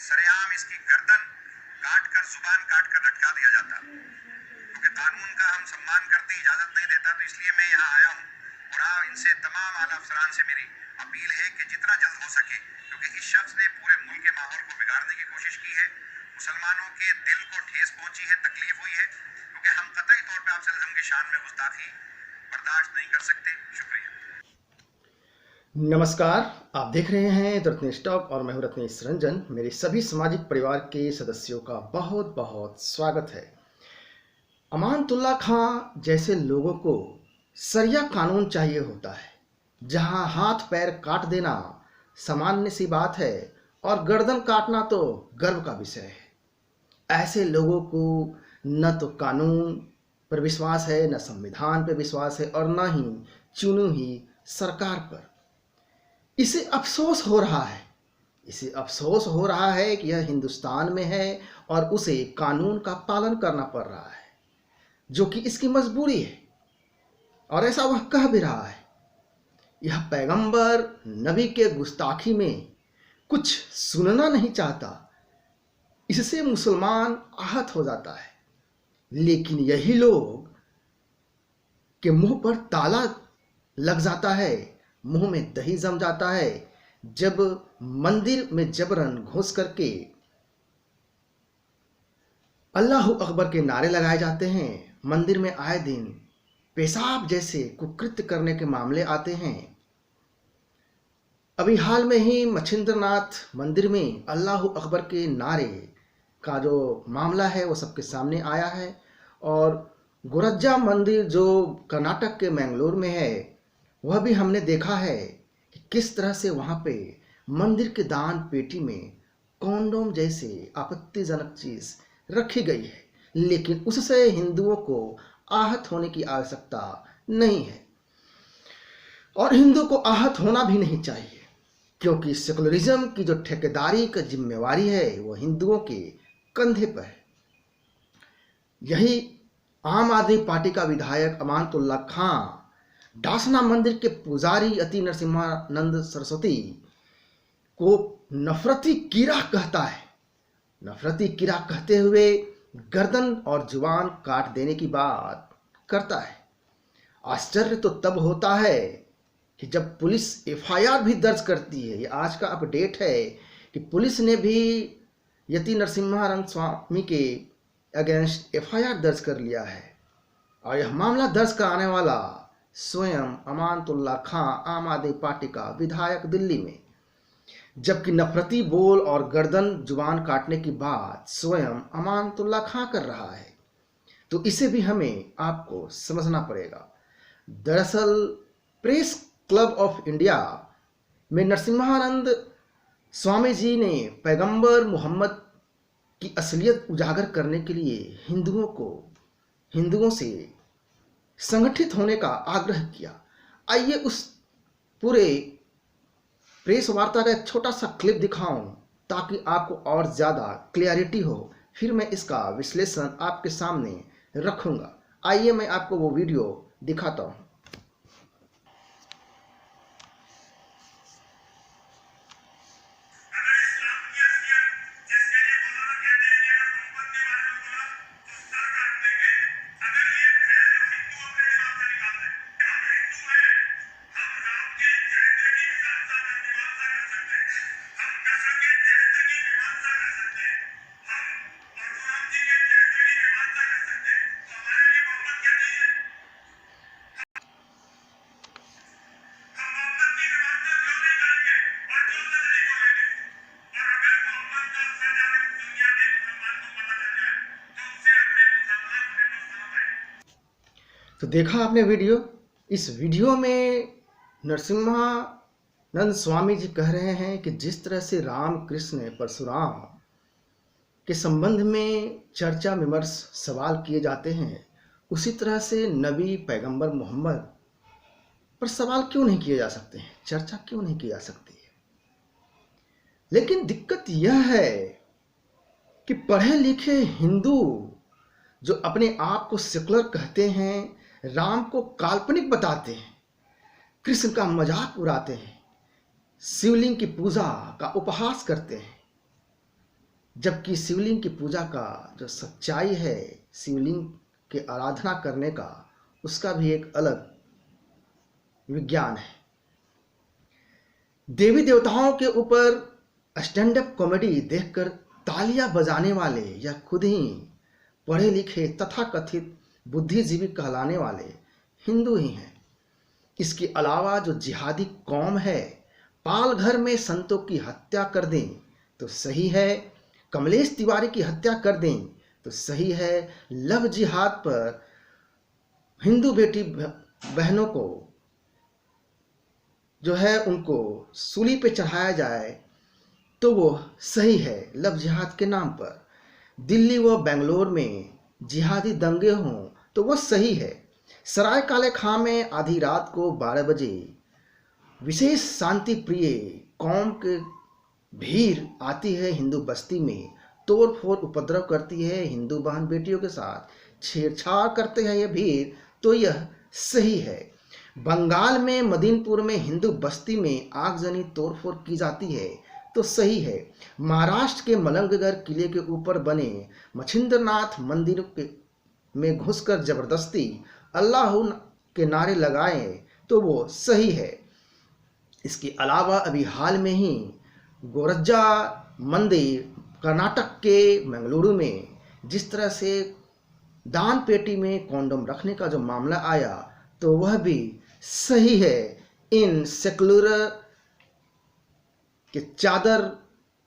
सरेआम इसकी गर्दन काट कर, जुबान काट कर लटका दिया जाता। क्योंकि कानून का हम सम्मान करते, इजाजत नहीं देता, तो इसलिए मैं यहाँ आया हूँ। और इनसे, तमाम आला अफसरान से मेरी अपील है कि जितना जल्द हो सके, क्योंकि इस शख्स ने पूरे मुल्क के माहौल को बिगाड़ने की कोशिश की है, मुसलमानों के दिल को ठेस पहुंची है, तकलीफ हुई है, क्योंकि हम कतई तौर पे आप सल्लल्लाहु अलैहि वसल्लम की शान में गुस्ताखी बर्दाश्त नहीं कर सकते। शुक्रिया। नमस्कार, आप देख रहे हैं द रत्नेश टॉक और मैं हूं रत्नेश रंजन। मेरे सभी सामाजिक परिवार के सदस्यों का बहुत बहुत स्वागत है। अमानतुल्लाह खां जैसे लोगों को सरिया कानून चाहिए होता है, जहां हाथ पैर काट देना सामान्य सी बात है और गर्दन काटना तो गर्व का विषय है। ऐसे लोगों को न तो कानून पर विश्वास है, न संविधान पर विश्वास है और न ही चुनी हुई सरकार पर। इसे अफसोस हो रहा है कि यह हिंदुस्तान में है और उसे कानून का पालन करना पड़ रहा है, जो कि इसकी मजबूरी है और ऐसा वह कह भी रहा है। यह पैगंबर नबी के गुस्ताखी में कुछ सुनना नहीं चाहता, इससे मुसलमान आहत हो जाता है। लेकिन यही लोग के मुंह पर ताला लग जाता है, मुंह में दही जम जाता है, जब मंदिर में जबरन घुस करके अल्लाह अकबर के नारे लगाए जाते हैं। मंदिर में आए दिन पेशाब जैसे कुकृत्य करने के मामले आते हैं। अभी हाल में ही मच्छिंद्रनाथ मंदिर में अल्लाह अकबर के नारे का जो मामला है वो सबके सामने आया है। और गोरज्जा मंदिर जो कर्नाटक के मैंगलोर में है, वह भी हमने देखा है कि किस तरह से वहाँ पे मंदिर के दान पेटी में कॉन्डोम जैसे आपत्तिजनक चीज रखी गई है। लेकिन उससे हिंदुओं को आहत होने की आवश्यकता नहीं है और हिंदू को आहत होना भी नहीं चाहिए, क्योंकि सेकुलरिज्म की जो ठेकेदारी का जिम्मेवारी है वो हिंदुओं के कंधे पर है। यही आम आदमी पार्टी का विधायक अमानतुल्लाह खां डासना मंदिर के पुजारी अति नरसिम्हानंद सरस्वती को नफरती कीड़ा कहता है। नफरती कीड़ा कहते हुए गर्दन और जुबान काट देने की बात करता है। आश्चर्य तो तब होता है कि जब पुलिस एफआईआर भी दर्ज करती है। ये आज का अपडेट है कि पुलिस ने भी यति नरसिम्हानंद स्वामी के अगेंस्ट एफआईआर दर्ज कर लिया है और यह मामला दर्ज कराने वाला स्वयं अमानतुल्लाह खां, आम आदमी पार्टी का विधायक दिल्ली में, जबकि नफरती बोल और गर्दन जुबान काटने की बात स्वयं अमानतुल्लाह खां कर रहा है। तो इसे भी हमें आपको समझना पड़ेगा। दरअसल प्रेस क्लब ऑफ इंडिया में नरसिम्हानंद स्वामी जी ने पैगंबर मोहम्मद की असलियत उजागर करने के लिए हिंदुओं से संगठित होने का आग्रह किया। आइए उस पूरे प्रेस वार्ता का एक छोटा सा क्लिप दिखाऊं ताकि आपको और ज़्यादा क्लियरिटी हो, फिर मैं इसका विश्लेषण आपके सामने रखूंगा। आइए मैं आपको वो वीडियो दिखाता हूं। तो देखा आपने वीडियो। इस वीडियो में नरसिम्हानंद स्वामी जी कह रहे हैं कि जिस तरह से राम कृष्ण परशुराम के संबंध में चर्चा विमर्श सवाल किए जाते हैं, उसी तरह से नबी पैगंबर मोहम्मद पर सवाल क्यों नहीं किए जा सकते हैं, चर्चा क्यों नहीं की जा सकती है। लेकिन दिक्कत यह है कि पढ़े लिखे हिंदू जो अपने आप को सेकुलर कहते हैं, राम को काल्पनिक बताते हैं, कृष्ण का मजाक उड़ाते हैं, शिवलिंग की पूजा का उपहास करते हैं, जबकि शिवलिंग की पूजा का जो सच्चाई है, शिवलिंग के आराधना करने का, उसका भी एक अलग विज्ञान है। देवी देवताओं के ऊपर स्टैंड अप कॉमेडी देखकर तालियां बजाने वाले या खुद ही पढ़े लिखे तथाकथित बुद्धिजीवी कहलाने वाले हिंदू ही हैं। इसके अलावा जो जिहादी कौम है, पाल घर में संतों की हत्या कर दें तो सही है, कमलेश तिवारी की हत्या कर दें तो सही है, लव जिहाद पर हिंदू बेटी बहनों को जो है उनको सूली पे चढ़ाया जाए तो वो सही है लव जिहाद के नाम पर। दिल्ली व बेंगलोर में जिहादी दंगे हों तो वो सही है। सराय काले खां में आधी रात को 12 बजे विशेष शांति प्रिय कौम के भीड़ आती है हिंदू बस्ती में, तोड़ फोड़ उपद्रव करती है, हिंदू बहन बेटियों के साथ छेड़छाड़ करते हैं ये भीड़, तो यह सही है। बंगाल में मदीनपुर में हिंदू बस्ती में आगजनी तोड़फोड़ की जाती है तो सही है। महाराष्ट्र के मलंगगढ़ किले के ऊपर बने मछिंद्रनाथ मंदिर में घुसकर जबरदस्ती अल्लाह के नारे लगाए तो वो सही है। इसके अलावा अभी हाल में ही गोरज्जा मंदिर कर्नाटक के मंगलुरु में जिस तरह से दान पेटी में कॉन्डोम रखने का जो मामला आया तो वह भी सही है। इन सेकुलर के चादर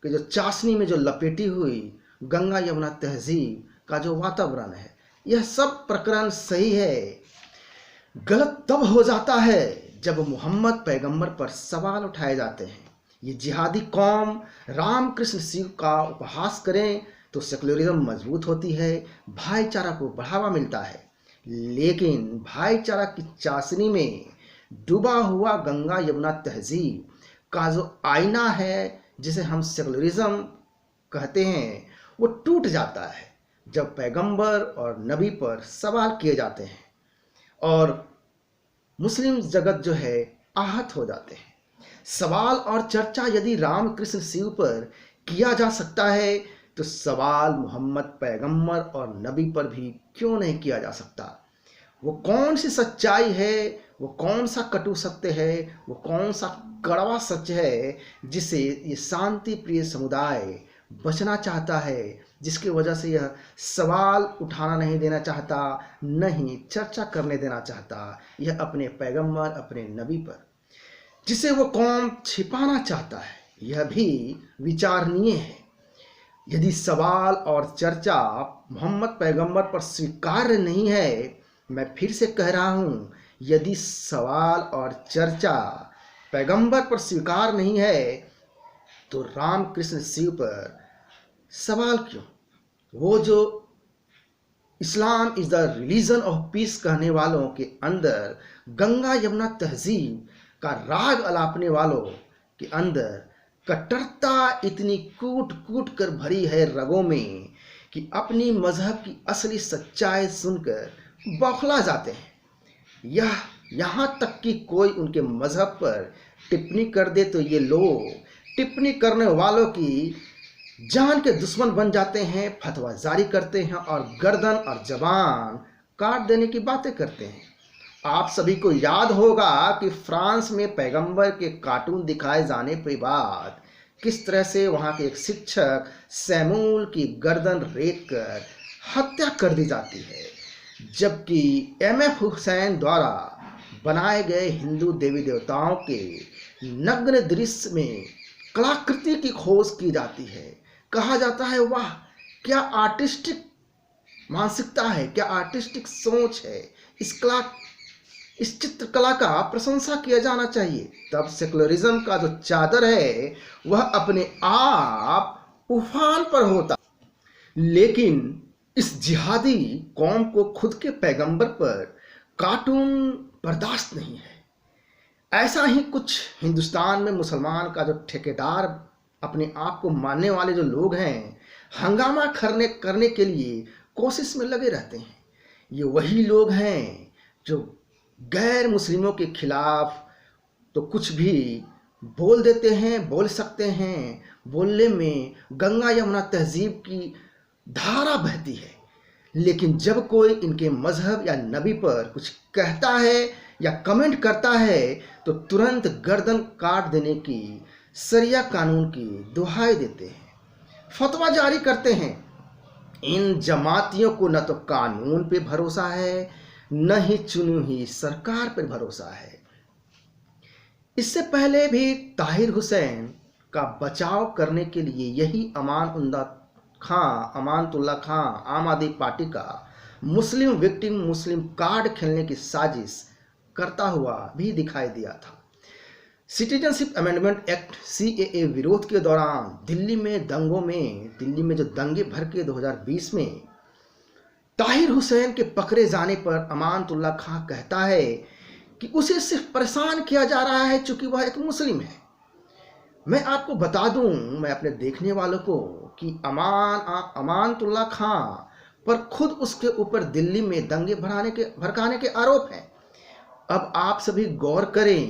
के जो चाशनी में जो लपेटी हुई गंगा यमुना तहजीब का जो वातावरण है, यह सब प्रकरण सही है। गलत तब हो जाता है जब मोहम्मद पैगंबर पर सवाल उठाए जाते हैं। ये जिहादी कौम रामकृष्ण शिव का उपहास करें तो सेकुलरिज्म मजबूत होती है, भाईचारा को बढ़ावा मिलता है। लेकिन भाईचारा की चाशनी में डूबा हुआ गंगा यमुना तहजीब का जो आईना है जिसे हम सेकुलरिज्म कहते हैं, वो टूट जाता है जब पैगंबर और नबी पर सवाल किए जाते हैं और मुस्लिम जगत जो है आहत हो जाते हैं। सवाल और चर्चा यदि रामकृष्ण शिव पर किया जा सकता है तो सवाल मोहम्मद पैगंबर और नबी पर भी क्यों नहीं किया जा सकता। वो कौन सी सच्चाई है, वो कौन सा कटु सत्य है, वो कौन सा कड़वा सच है जिसे ये शांति प्रिय समुदाय बचना चाहता है, जिसकी वजह से यह सवाल उठाना नहीं देना चाहता, नहीं चर्चा करने देना चाहता, यह अपने पैगंबर अपने नबी पर, जिसे वो कौम छिपाना चाहता है। यह भी विचारणीय है। यदि सवाल और चर्चा मोहम्मद पैगंबर पर स्वीकार्य नहीं है, मैं फिर से कह रहा हूँ, यदि सवाल और चर्चा पैगंबर पर स्वीकार नहीं है तो रामकृष्ण शिव पर सवाल क्यों। वो जो Islam is the religion of peace कहने वालों के अंदर गंगा यमुना तहजीब का राग अलापने वालों के अंदर कट्टरता इतनी कूट कूट कर भरी है रगों में कि अपनी मजहब की असली सच्चाई सुनकर बौखला जाते हैं। यह यहाँ तक कि कोई उनके मजहब पर टिप्पणी कर दे तो ये लोग टिप्पणी करने वालों की जान के दुश्मन बन जाते हैं, फतवा जारी करते हैं और गर्दन और जबान काट देने की बातें करते हैं। आप सभी को याद होगा कि फ्रांस में पैगंबर के कार्टून दिखाए जाने के बाद किस तरह से वहाँ के एक शिक्षक सैमूल की गर्दन रेत कर हत्या कर दी जाती है, जबकि MF हुसैन द्वारा बनाए गए हिंदू देवी देवताओं के नग्न दृश्य में कलाकृति की खोज की जाती है। कहा जाता है वाह क्या आर्टिस्टिक मानसिकता है, क्या आर्टिस्टिक सोच है, इस चित्रकला का प्रशंसा किया जाना चाहिए। तब सेकुलरिज्म का जो चादर है वह अपने आप उफान पर होता। लेकिन इस जिहादी कौम को खुद के पैगंबर पर कार्टून बर्दाश्त नहीं है। ऐसा ही कुछ हिंदुस्तान में मुसलमान का जो ठेकेदार अपने आप को मानने वाले जो लोग हैं, हंगामा करने के लिए कोशिश में लगे रहते हैं। ये वही लोग हैं जो गैर मुस्लिमों के खिलाफ तो कुछ भी बोल देते हैं, बोल सकते हैं, बोलने में गंगा यमुना तहजीब की धारा बहती है, लेकिन जब कोई इनके मजहब या नबी पर कुछ कहता है या कमेंट करता है तो तुरंत गर्दन काट देने की शरिया कानून की दुहाई देते हैं, फतवा जारी करते हैं। इन जमातियों को न तो कानून पे भरोसा है, न ही चुनी हुई सरकार पर भरोसा है। इससे पहले भी ताहिर हुसैन का बचाव करने के लिए यही अमानतुल्लाह खां आम आदमी पार्टी का मुस्लिम विक्टिम मुस्लिम कार्ड खेलने की साजिश करता हुआ भी दिखाई दिया था। सिटीजनशिप अमेंडमेंट एक्ट CAA विरोध के दौरान दिल्ली में जो दंगे भड़के 2020 में, ताहिर हुसैन के पकड़े जाने पर अमानतुल्लाह खां कहता है कि उसे सिर्फ परेशान किया जा रहा है चूंकि वह एक मुस्लिम है। मैं आपको बता दूं, मैं अपने देखने वालों को, कि अमानतुल्लाह खां पर खुद उसके ऊपर दिल्ली में दंगे भड़काने के आरोप हैं। अब आप सभी गौर करें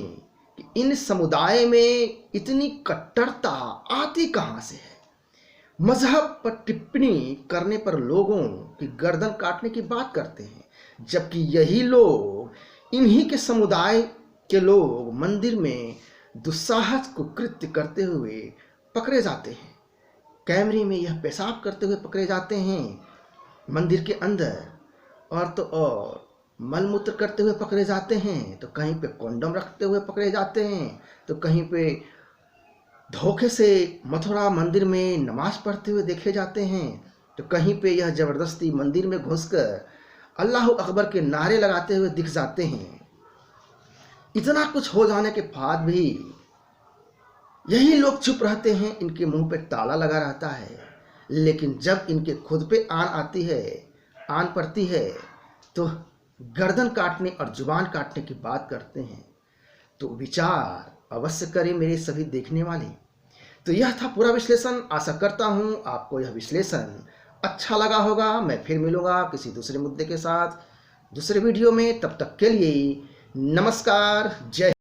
कि इन समुदाय में इतनी कट्टरता आती कहां से है। मजहब पर टिप्पणी करने पर लोगों की गर्दन काटने की बात करते हैं, जबकि यही लोग, इन्हीं के समुदाय के लोग मंदिर में दुस्साहस को कृत्य करते हुए पकड़े जाते हैं। कैमरे में यह पेशाब करते हुए पकड़े जाते हैं मंदिर के अंदर, और तो और मलमूत्र करते हुए पकड़े जाते हैं, तो कहीं पे कॉन्डम रखते हुए पकड़े जाते हैं, तो कहीं पे धोखे से मथुरा मंदिर में नमाज पढ़ते हुए देखे जाते हैं, तो कहीं पे यह जबरदस्ती मंदिर में घुसकर अल्लाह अकबर के नारे लगाते हुए दिख जाते हैं। इतना कुछ हो जाने के बाद भी यही लोग चुप रहते हैं, इनके मुंह पे ताला लगा रहता है। लेकिन जब इनके खुद पे आन पड़ती है तो गर्दन काटने और जुबान काटने की बात करते हैं। तो विचार अवश्य करें मेरे सभी देखने वाले। तो यह था पूरा विश्लेषण। आशा करता हूँ आपको यह विश्लेषण अच्छा लगा होगा। मैं फिर मिलूंगा किसी दूसरे मुद्दे के साथ दूसरे वीडियो में। तब तक के लिए नमस्कार, जय